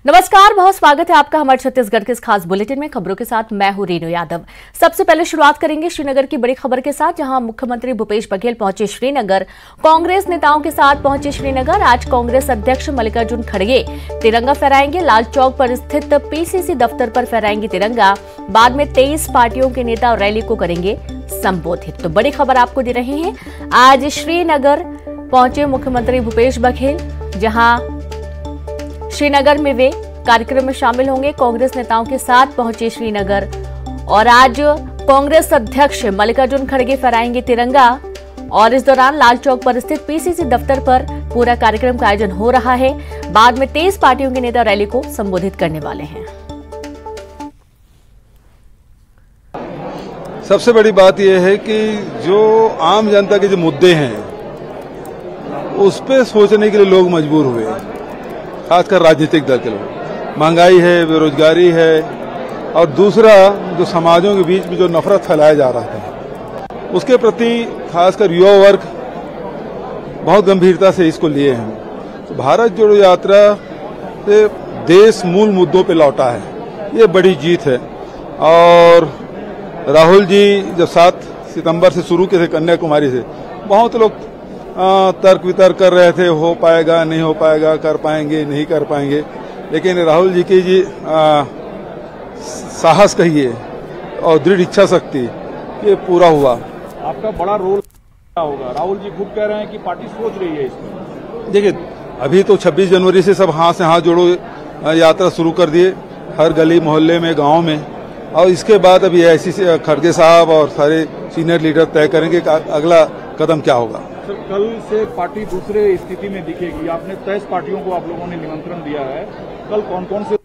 नमस्कार, बहुत स्वागत है आपका हमारे छत्तीसगढ़ के इस खास बुलेटिन में। खबरों के साथ मैं हूं रीनू यादव। सबसे पहले शुरुआत करेंगे श्रीनगर की बड़ी खबर के साथ, जहां मुख्यमंत्री भूपेश बघेल पहुंचे श्रीनगर। कांग्रेस नेताओं के साथ पहुंचे श्रीनगर। आज कांग्रेस अध्यक्ष मल्लिकार्जुन खड़गे तिरंगा फहराएंगे। लाल चौक पर स्थित पीसीसी दफ्तर पर फहराएंगे तिरंगा। बाद में 23 पार्टियों के नेता रैली को करेंगे संबोधित। तो बड़ी खबर आपको दे रहे हैं, आज श्रीनगर पहुंचे मुख्यमंत्री भूपेश बघेल, जहां श्रीनगर में वे कार्यक्रम में शामिल होंगे। कांग्रेस नेताओं के साथ पहुंचे श्रीनगर और आज कांग्रेस अध्यक्ष मल्लिकार्जुन खड़गे फहराएंगे तिरंगा। और इस दौरान लाल चौक पर स्थित पीसीसी दफ्तर पर पूरा कार्यक्रम का आयोजन हो रहा है। बाद में 23 पार्टियों के नेता रैली को संबोधित करने वाले हैं। सबसे बड़ी बात यह है कि जो आम जनता के जो मुद्दे हैं उस पर सोचने के लिए लोग मजबूर हुए, खासकर राजनीतिक दल के लोग। महंगाई है, बेरोजगारी है, और दूसरा जो समाजों के बीच में जो नफरत फैलाया जा रहा है उसके प्रति खासकर युवा वर्ग बहुत गंभीरता से इसको लिए हैं। तो भारत जोड़ो यात्रा से देश मूल मुद्दों पे लौटा है, ये बड़ी जीत है। और राहुल जी जब 7 सितंबर से शुरू किए थे कन्याकुमारी से, बहुत लोग तर्क वितर्क कर रहे थे, हो पाएगा नहीं हो पाएगा, कर पाएंगे नहीं कर पाएंगे, लेकिन राहुल जी की साहस कहिए और दृढ़ इच्छा शक्ति, ये पूरा हुआ। आपका बड़ा रोल क्या होगा? राहुल जी खुद कह रहे हैं कि पार्टी सोच रही है इसमें। देखिए, अभी तो 26 जनवरी से सब हाथ से हाथ जोड़ो यात्रा शुरू कर दिए, हर गली मोहल्ले में, गांव में। और इसके बाद अभी ऐसी खड़गे साहब और सारे सीनियर लीडर तय करेंगे कि अगला कदम क्या होगा। सर, कल से पार्टी दूसरे स्थिति में दिखेगी। आपने 23 पार्टियों को आप लोगों ने निमंत्रण दिया है। कल कौन कौन से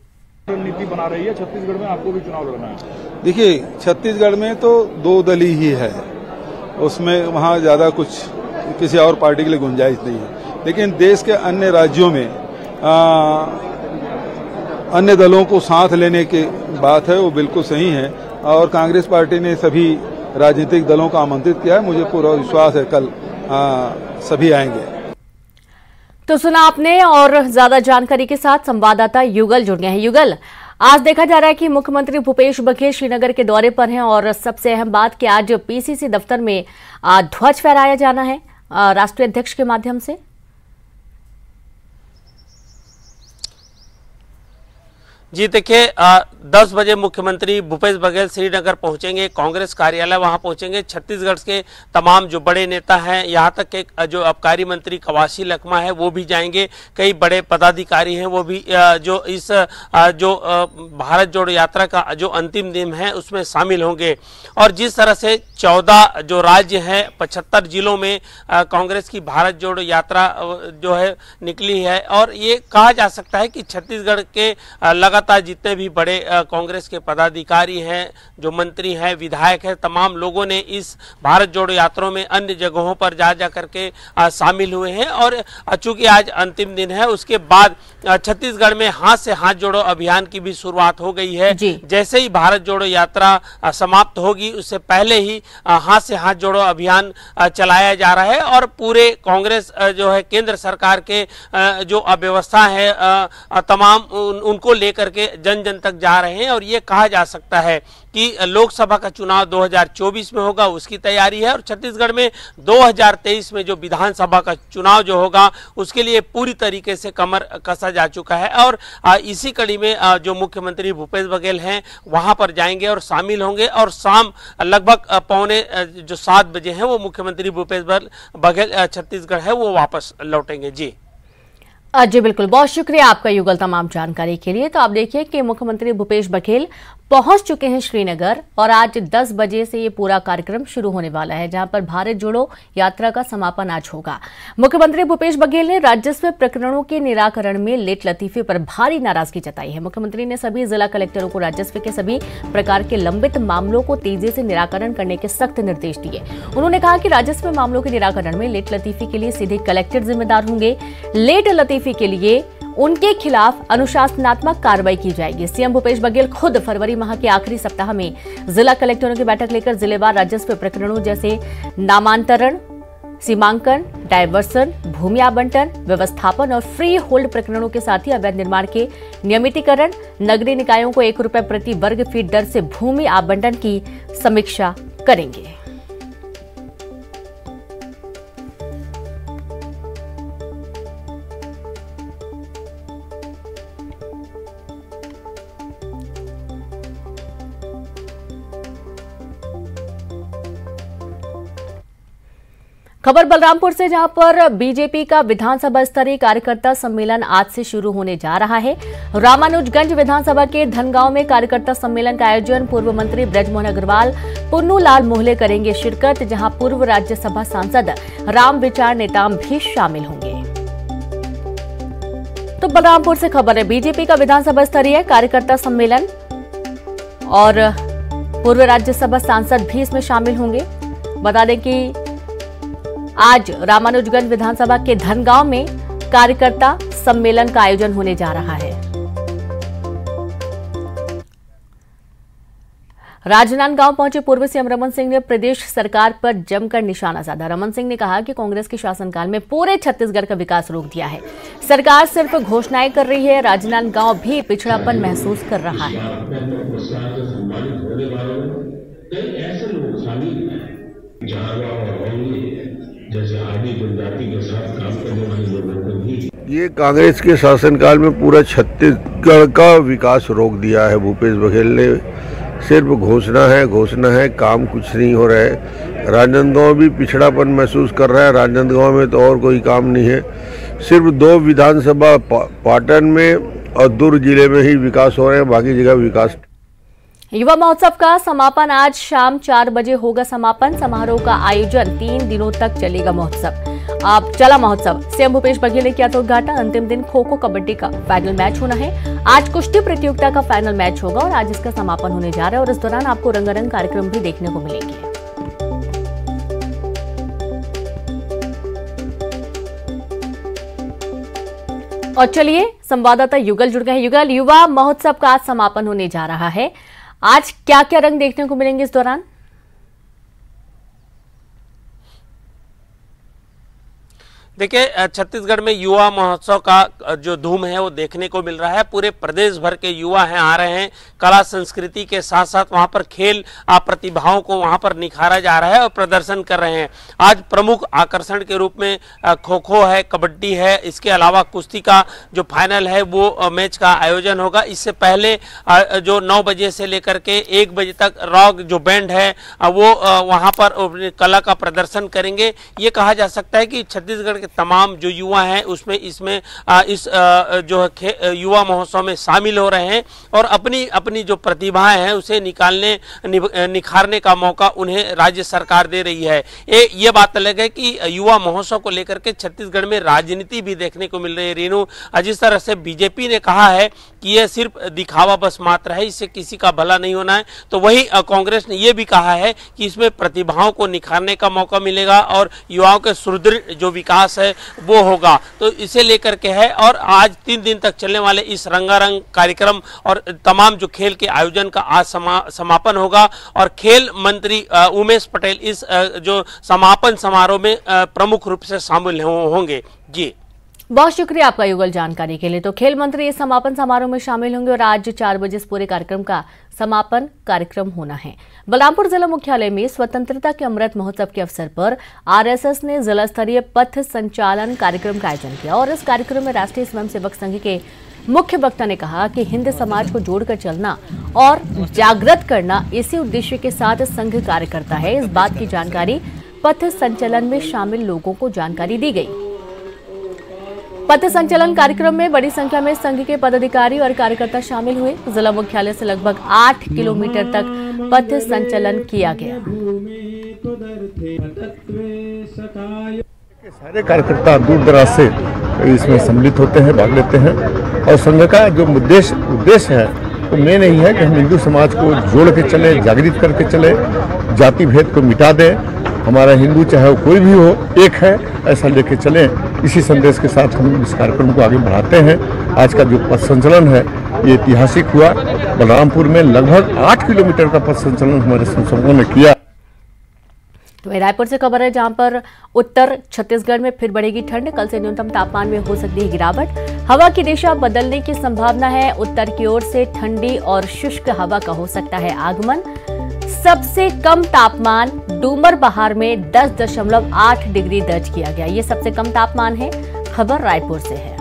रणनीति बना रही है? छत्तीसगढ़ में आपको भी चुनाव लड़ना है। देखिए, छत्तीसगढ़ में तो 2 दल ही है, उसमें वहाँ ज्यादा कुछ किसी और पार्टी के लिए गुंजाइश नहीं है। लेकिन देश के अन्य राज्यों में अन्य दलों को साथ लेने की बात है, वो बिल्कुल सही है। और कांग्रेस पार्टी ने सभी राजनीतिक दलों को आमंत्रित किया है। मुझे पूरा विश्वास है कल सभी आएंगे। तो सुना आपने, और ज्यादा जानकारी के साथ संवाददाता युगल जुड़ गए हैं। युगल, आज देखा जा रहा है कि मुख्यमंत्री भूपेश बघेल श्रीनगर के दौरे पर हैं, और सबसे अहम बात कि आज पीसीसी दफ्तर में ध्वज फहराया जाना है राष्ट्रीय अध्यक्ष के माध्यम से। जी देखिए, 10 बजे मुख्यमंत्री भूपेश बघेल श्रीनगर पहुंचेंगे, कांग्रेस कार्यालय वहां पहुंचेंगे। छत्तीसगढ़ के तमाम जो बड़े नेता हैं, यहां तक के जो आबकारी मंत्री कवासी लखमा है वो भी जाएंगे। कई बड़े पदाधिकारी हैं वो भी जो इस भारत जोड़ो यात्रा का जो अंतिम दिन है उसमें शामिल होंगे। और जिस तरह से 14 जो राज्य हैं, 75 जिलों में कांग्रेस की भारत जोड़ो यात्रा जो है निकली है, और ये कहा जा सकता है कि छत्तीसगढ़ के लगातार जितने भी बड़े कांग्रेस के पदाधिकारी हैं, जो मंत्री हैं, विधायक हैं, तमाम लोगों ने इस भारत जोड़ो यात्रा में अन्य जगहों पर जा करके शामिल हुए हैं। और चूंकि आज अंतिम दिन है, उसके बाद छत्तीसगढ़ में हाथ से हाथ जोड़ो अभियान की भी शुरुआत हो गई है। जैसे ही भारत जोड़ो यात्रा समाप्त होगी, उससे पहले ही हाथ से हाथ जोड़ो अभियान चलाया जा रहा है। और पूरे कांग्रेस जो है केंद्र सरकार के जो अव्यवस्था है तमाम उनको लेकर के जन जन तक जा रहे हैं। और ये कहा जा सकता है कि लोकसभा का चुनाव 2024 में होगा, उसकी तैयारी है। और छत्तीसगढ़ में 2023 में जो विधानसभा का चुनाव जो होगा उसके लिए पूरी तरीके से कमर कसा जा चुका है। और इसी कड़ी में जो मुख्यमंत्री भूपेश बघेल हैं वहां पर जाएंगे और शामिल होंगे। और शाम लगभग 6:45 बजे हैं वो मुख्यमंत्री भूपेश बघेल छत्तीसगढ़ है वो वापस लौटेंगे। जी बिल्कुल, बहुत शुक्रिया आपका युगल तमाम जानकारी के लिए। तो आप देखिए कि मुख्यमंत्री भूपेश बघेल पहुंच चुके हैं श्रीनगर, और आज 10 बजे से ये पूरा कार्यक्रम शुरू होने वाला है, जहां पर भारत जोड़ो यात्रा का समापन आज होगा। मुख्यमंत्री भूपेश बघेल ने राजस्व प्रकरणों के निराकरण में लेट लतीफे पर भारी नाराजगी जताई है। मुख्यमंत्री ने सभी जिला कलेक्टरों को राजस्व के सभी प्रकार के लंबित मामलों को तेजी से निराकरण करने के सख्त निर्देश दिए। उन्होंने कहा कि राजस्व मामलों के निराकरण में लेट लतीफे के लिए सीधे कलेक्टर जिम्मेदार होंगे। लेट लतीफे के लिए उनके खिलाफ अनुशासनात्मक कार्रवाई की जाएगी। सीएम भूपेश बघेल खुद फरवरी माह के आखिरी सप्ताह में जिला कलेक्टरों की बैठक लेकर जिलेवार राजस्व प्रकरणों जैसे नामांतरण, सीमांकन, डायवर्सन, भूमि आवंटन, व्यवस्थापन और फ्री होल्ड प्रकरणों के साथ ही अवैध निर्माण के नियमितीकरण, नगरीय निकायों को ₹1 प्रति वर्ग फीट दर से भूमि आवंटन की समीक्षा करेंगे। खबर बलरामपुर से, जहां पर बीजेपी का विधानसभा स्तरीय कार्यकर्ता सम्मेलन आज से शुरू होने जा रहा है। रामानुजगंज विधानसभा के धनगांव में कार्यकर्ता सम्मेलन का आयोजन पूर्व मंत्री ब्रजमोहन अग्रवाल, पुन्नू लाल मोहले करेंगे शिरकत, जहां पूर्व राज्यसभा सांसद राम विचार नेताम भी शामिल होंगे। तो बलरामपुर से खबर है, बीजेपी का विधानसभा स्तरीय कार्यकर्ता सम्मेलन और पूर्व राज्यसभा सांसद भी इसमें शामिल होंगे। बता दें कि आज रामानुजगंज विधानसभा के धनगांव में कार्यकर्ता सम्मेलन का आयोजन होने जा रहा है। राजनांदगांव पहुंचे पूर्व सीएम रमन सिंह ने प्रदेश सरकार पर जमकर निशाना साधा। रमन सिंह ने कहा कि कांग्रेस के शासनकाल में पूरे छत्तीसगढ़ का विकास रोक दिया है। सरकार सिर्फ घोषणाएं कर रही है, राजनांदगांव भी पिछड़ापन महसूस कर रहा है। जैसे आदि जनजाति के साथ काम करने वाले लोगों को भी ये कांग्रेस के शासनकाल में पूरा छत्तीसगढ़ का विकास रोक दिया है। भूपेश बघेल ने सिर्फ घोषणा है, काम कुछ नहीं हो रहा है। राजनांदगांव भी पिछड़ापन महसूस कर रहा है। राजनांदगांव में तो और कोई काम नहीं है, सिर्फ 2 विधानसभा पाटन में और दुर्ग जिले में ही विकास हो रहे हैं, बाकी जगह विकास। युवा महोत्सव का समापन आज शाम 4 बजे होगा। समापन समारोह का आयोजन 3 दिनों तक चलेगा। महोत्सव सीएम भूपेश बघेल ने किया था उद्घाटन। अंतिम दिन खो-खो कबड्डी का फाइनल मैच होना है। आज कुश्ती प्रतियोगिता का फाइनल मैच होगा और आज इसका समापन होने जा रहा है और इस दौरान आपको रंगारंग कार्यक्रम भी देखने को मिलेंगे। और चलिए संवाददाता युगल जुड़ गए हैं। युगल, युवा महोत्सव का आज समापन होने जा रहा है, आज क्या क्या रंग देखने को मिलेंगे इस दौरान? देखिए, छत्तीसगढ़ में युवा महोत्सव का जो धूम है वो देखने को मिल रहा है। पूरे प्रदेश भर के युवा हैं, आ रहे हैं। कला संस्कृति के साथ साथ वहां पर खेल प्रतिभाओं को वहां पर निखारा जा रहा है और प्रदर्शन कर रहे हैं। आज प्रमुख आकर्षण के रूप में खो-खो है, कबड्डी है, इसके अलावा कुश्ती का जो फाइनल है वो मैच का आयोजन होगा। इससे पहले जो 9 बजे से लेकर के 1 बजे तक रॉक जो बैंड है वो वहां पर कला का प्रदर्शन करेंगे। ये कहा जा सकता है कि छत्तीसगढ़ तमाम जो युवा हैं उसमें इस जो युवा महोत्सव में शामिल हो रहे हैं और अपनी जो प्रतिभाएं हैं उसे निखारने का मौका उन्हें राज्य सरकार दे रही है। ये बात अलग है कि युवा महोत्सव को लेकर के छत्तीसगढ़ में राजनीति भी देखने को मिल रही है। रेनू, जिस तरह से बीजेपी ने कहा है कि यह सिर्फ दिखावा बस मात्र है, इससे किसी का भला नहीं होना है, तो वही कांग्रेस ने यह भी कहा है कि इसमें प्रतिभाओं को निखारने का मौका मिलेगा और युवाओं के सुदृढ़ जो विकास है वो होगा। तो इसे लेकर के है और आज 3 दिन तक चलने वाले इस रंगारंग कार्यक्रम और तमाम जो खेल के आयोजन का आज समापन होगा और खेल मंत्री उमेश पटेल इस जो समापन समारोह में प्रमुख रूप से शामिल होंगे। जी, बहुत शुक्रिया आपका युगल जानकारी के लिए। तो खेल मंत्री इस समापन समारोह में शामिल होंगे और आज 4 बजे इस पूरे कार्यक्रम का समापन कार्यक्रम होना है। बलरामपुर जिला मुख्यालय में स्वतंत्रता के अमृत महोत्सव के अवसर पर आरएसएस ने जिला स्तरीय पथ संचालन कार्यक्रम का आयोजन किया और इस कार्यक्रम में राष्ट्रीय स्वयंसेवक संघ के मुख्य वक्ता ने कहा कि हिंद समाज को जोड़कर चलना और जागृत करना इसी उद्देश्य के साथ संघ कार्य करता है। इस बात की जानकारी पथ संचलन में शामिल लोगों को जानकारी दी गई। पथ संचलन कार्यक्रम में बड़ी संख्या में संघ के पदाधिकारी और कार्यकर्ता शामिल हुए। जिला मुख्यालय से लगभग 8 किलोमीटर तक पथ संचलन किया गया। सारे कार्यकर्ता दूर दराज से इसमें सम्मिलित होते हैं, भाग लेते हैं और संघ का जो उद्देश्य है वो मेन नहीं है कि हम हिंदू समाज को जोड़ के चले, जागृत करके चले, जाति भेद को मिटा दें, हमारा हिंदू चाहे वो कोई भी हो एक है, ऐसा लेके चलें। इसी संदेश के साथ हम इस कार्यक्रम को आगे बढ़ाते हैं। आज का जो पथ संचलन है ये ऐतिहासिक हुआ। बलरामपुर में लगभग 8 किलोमीटर का पथ संचलन हमारे संसदों ने किया। तो रायपुर से खबर है, जहां पर उत्तर छत्तीसगढ़ में फिर बढ़ेगी ठंड। कल से न्यूनतम तापमान में हो सकती है गिरावट। हवा की दिशा बदलने की संभावना है। उत्तर की ओर से ठंडी और शुष्क हवा का हो सकता है आगमन। सबसे कम तापमान डूमरबहार में 10.8 डिग्री दर्ज किया गया। ये सबसे कम तापमान है। खबर रायपुर से है।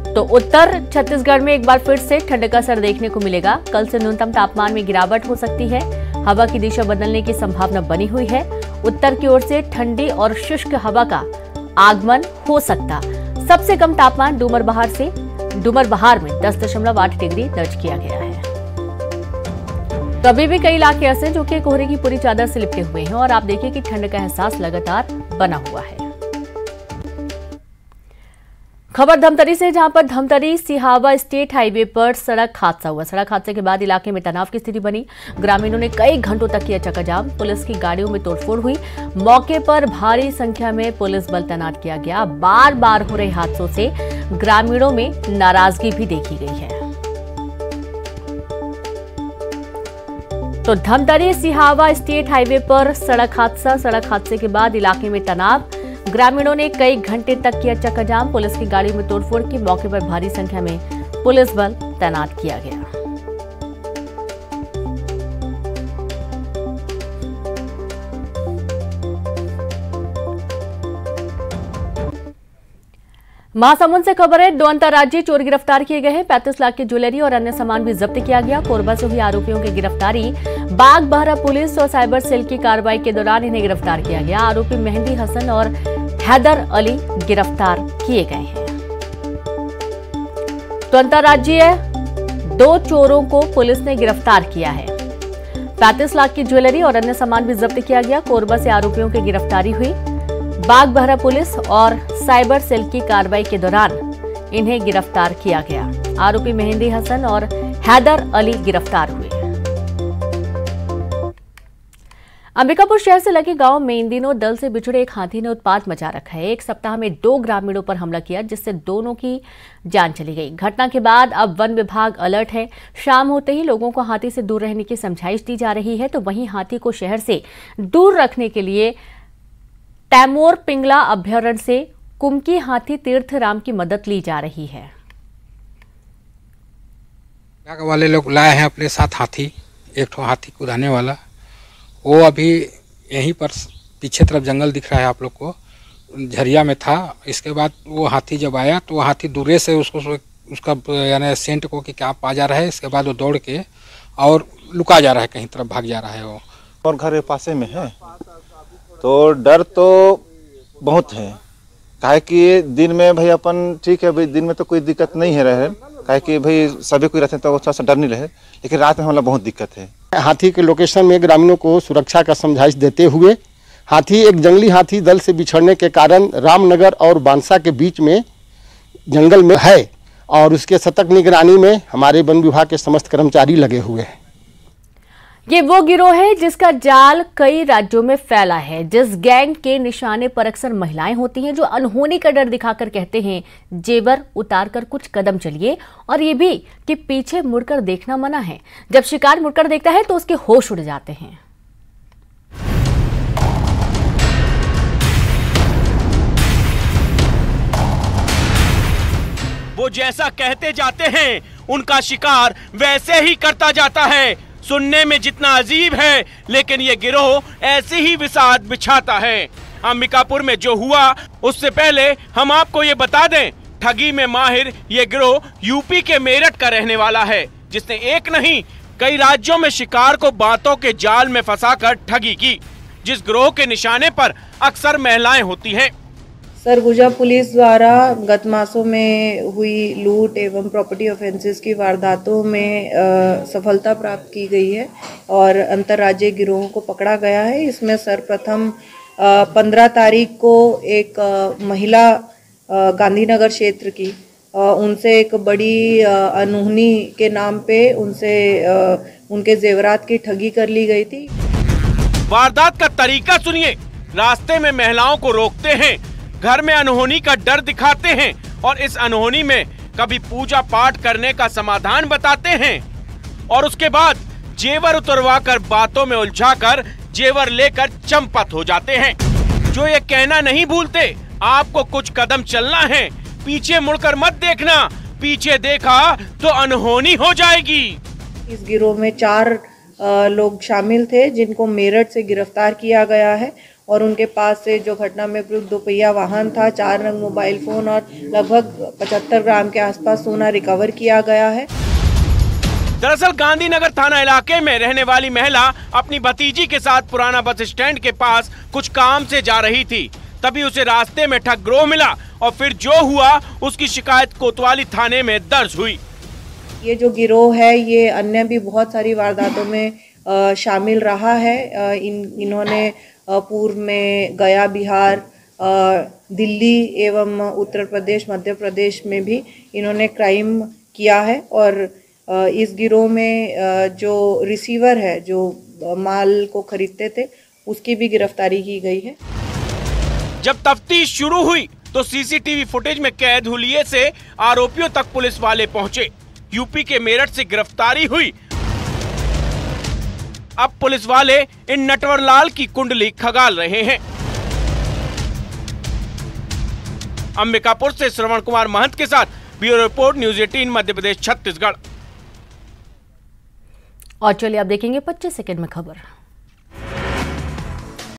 तो उत्तर छत्तीसगढ़ में एक बार फिर से ठंड का असर देखने को मिलेगा। कल से न्यूनतम तापमान में गिरावट हो सकती है। हवा की दिशा बदलने की संभावना बनी हुई है। उत्तर की ओर से ठंडी और शुष्क हवा का आगमन हो सकता। सबसे कम तापमान डूमरबहार में 10.8 डिग्री दर्ज किया गया है। तो अभी भी कई इलाके ऐसे जो कि कोहरे की पूरी चादर से लिपटे हुए हैं और आप देखिए कि ठंड का एहसास लगातार बना हुआ है। खबर धमतरी से, जहां पर धमतरी सिहावा स्टेट हाईवे पर सड़क हादसा हुआ। सड़क हादसे के बाद इलाके में तनाव की स्थिति बनी। ग्रामीणों ने कई घंटों तक किया चक्काजाम। पुलिस की गाड़ियों में तोड़फोड़ हुई। मौके पर भारी संख्या में पुलिस बल तैनात किया गया। बार बार हो रहे हादसों से ग्रामीणों में नाराजगी भी देखी गई है। तो धमतरी सिहावा स्टेट हाईवे पर सड़क हादसे के बाद इलाके में तनाव। ग्रामीणों ने कई घंटे तक किया चक्काजाम। पुलिस की गाड़ी में तोड़फोड़ की। मौके पर भारी संख्या में पुलिस बल तैनात किया गया। महासमुंद से खबर है, 2 अंतर्राज्यीय चोर गिरफ्तार किए गए हैं। 35 लाख की ज्वेलरी और अन्य सामान भी जब्त किया गया। कोरबा से हुई आरोपियों की गिरफ्तारी। बागबाहरा पुलिस और साइबर सेल की कार्रवाई के दौरान इन्हें गिरफ्तार किया गया। आरोपी मेहंदी हसन और हैदर अली गिरफ्तार किए गए हैं। तो अंतर्राज्यीय 2 चोरों को पुलिस ने गिरफ्तार किया है। 35 लाख की ज्वेलरी और अन्य सामान भी जब्त किया गया। कोरबा से आरोपियों की गिरफ्तारी हुई। बागबाहरा पुलिस और साइबर सेल की कार्रवाई के दौरान इन्हें गिरफ्तार किया गया। आरोपी मेहंदी हसन और हैदर अली गिरफ्तार हुए। अंबिकापुर शहर से लगे गांव में इन दिनों दल से बिछड़े एक हाथी ने उत्पात मचा रखा है। एक सप्ताह में 2 ग्रामीणों पर हमला किया, जिससे दोनों की जान चली गई। घटना के बाद अब वन विभाग अलर्ट है। शाम होते ही लोगों को हाथी से दूर रहने की समझाइश दी जा रही है। तो वहीं हाथी को शहर से दूर रखने के लिए तैमूर पिंगला अभयारण्य से कुमकी हाथी तीर्थराम की मदद ली जा रही है। वाले लोग लाए हैं अपने साथ हाथी, एक ठो हाथी कुदाने वाला। वो अभी यहीं पर पीछे तरफ जंगल दिख रहा है आप लोग को, झरिया में था। इसके बाद वो हाथी जब आया तो वो हाथी दूरे से उसका यानी सेंट को कि क्या पा जा रहा है। इसके बाद वो दौड़ के और लुका जा रहा है, कहीं तरफ भाग जा रहा है वो। और घर के पासे में है तो डर तो बहुत है। काहे कि दिन में भाई अपन ठीक है, भाई दिन में तो कोई दिक्कत नहीं है रहे, काहे कि भाई सभी कोई रहते हैं तो थोड़ा सा डर नहीं रहे, लेकिन रात में हमला बहुत दिक्कत है। हाथी के लोकेशन में ग्रामीणों को सुरक्षा का समझाइश देते हुए, हाथी एक जंगली हाथी दल से बिछड़ने के कारण रामनगर और बांसा के बीच में जंगल में है और उसके सतर्क निगरानी में हमारे वन विभाग के समस्त कर्मचारी लगे हुए हैं। ये वो गिरोह है जिसका जाल कई राज्यों में फैला है। जिस गैंग के निशाने पर अक्सर महिलाएं होती हैं, जो अनहोनी का डर दिखाकर कहते हैं जेवर उतार कर कुछ कदम चलिए, और ये भी कि पीछे मुड़कर देखना मना है। जब शिकार मुड़कर देखता है तो उसके होश उड़ जाते हैं। वो जैसा कहते जाते हैं उनका शिकार वैसे ही करता जाता है। सुनने में जितना अजीब है, लेकिन ये गिरोह ऐसे ही विषाद बिछाता है। अंबिकापुर में जो हुआ उससे पहले हम आपको ये बता दें, ठगी में माहिर ये गिरोह यूपी के मेरठ का रहने वाला है, जिसने एक नहीं कई राज्यों में शिकार को बातों के जाल में फंसाकर ठगी की। जिस गिरोह के निशाने पर अक्सर महिलाएं होती हैं। सरगुजा पुलिस द्वारा गत मासों में हुई लूट एवं प्रॉपर्टी ऑफेंसेस की वारदातों में सफलता प्राप्त की गई है और अंतर्राज्यीय गिरोहों को पकड़ा गया है। इसमें सर्वप्रथम 15 तारीख को एक महिला गांधीनगर क्षेत्र की उनसे एक बड़ी अनहोनी के नाम पे उनसे उनके जेवरात की ठगी कर ली गई थी। वारदात का तरीका सुनिए। रास्ते में महिलाओं को रोकते हैं, घर में अनहोनी का डर दिखाते हैं और इस अनहोनी में कभी पूजा पाठ करने का समाधान बताते हैं और उसके बाद जेवर उतरवाकर बातों में उलझाकर जेवर लेकर चंपत हो जाते हैं। जो ये कहना नहीं भूलते, आपको कुछ कदम चलना है, पीछे मुड़कर मत देखना, पीछे देखा तो अनहोनी हो जाएगी। इस गिरोह में 4 लोग शामिल थे जिनको मेरठ से गिरफ्तार किया गया है और उनके पास से जो घटना में प्रयुक्त 2 पहिया वाहन था, 4 नग मोबाइल फोन और लगभग 75 ग्राम के आसपास सोना रिकवर किया गया है। दरअसल गांधीनगर थाना इलाके में रहने वाली महिला अपनी भतीजी के साथ पुराना बस स्टैंड के पास कुछ काम से जा रही थी। तभी उसे रास्ते में ठग गिरोह मिला और फिर जो हुआ उसकी शिकायत कोतवाली थाने में दर्ज हुई। ये जो गिरोह है ये अन्य भी बहुत सारी वारदातों में शामिल रहा है। इन्होंने पूर्व में गया, बिहार, दिल्ली एवं उत्तर प्रदेश, मध्य प्रदेश में भी इन्होंने क्राइम किया है। और इस गिरोह में जो रिसीवर है, जो माल को खरीदते थे, उसकी भी गिरफ्तारी की गई है। जब तफ्तीश शुरू हुई तो सीसीटीवी फुटेज में कैद हुलिये से आरोपियों तक पुलिस वाले पहुंचे। यूपी के मेरठ से गिरफ्तारी हुई। अब पुलिस वाले इन नटवरलाल की कुंडली खगाल रहे हैं। अंबिकापुर से श्रवण कुमार महंत के साथ bureau report, news 18 Madhya Pradesh, Chhattisgarh. और चलिए अब देखेंगे 25 सेकंड में खबर।